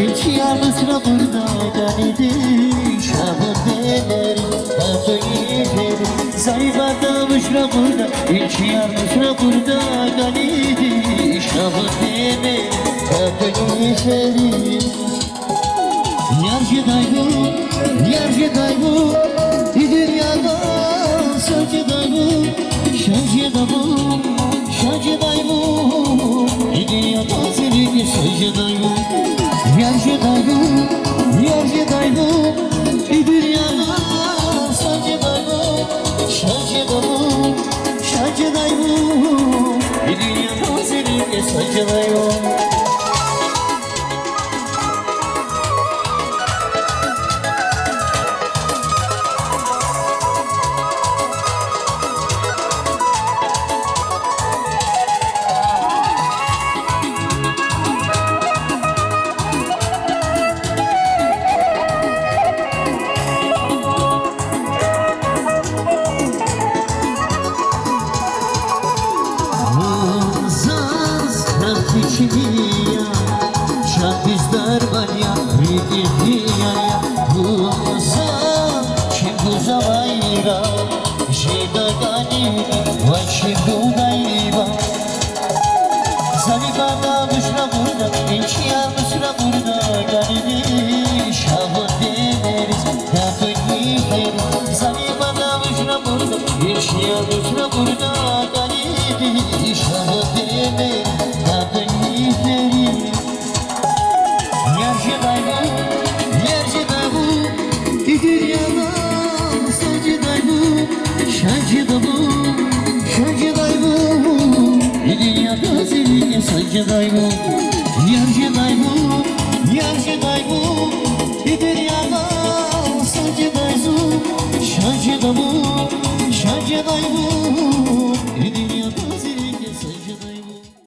Hiç yalnızla burada ganidi şahı dener Tatoyifer Zayıfadamışla burada Hiç yalnızla burada ganidi şahı dener Tatoyifer Yarcı daygu dünyada Sacı daygu Şacı daygu dünyada senin sacı daygu Yarcı daygu dünyada Sacı daygu Şacı daygu dünyada senin sacı daygu Yarcı daygu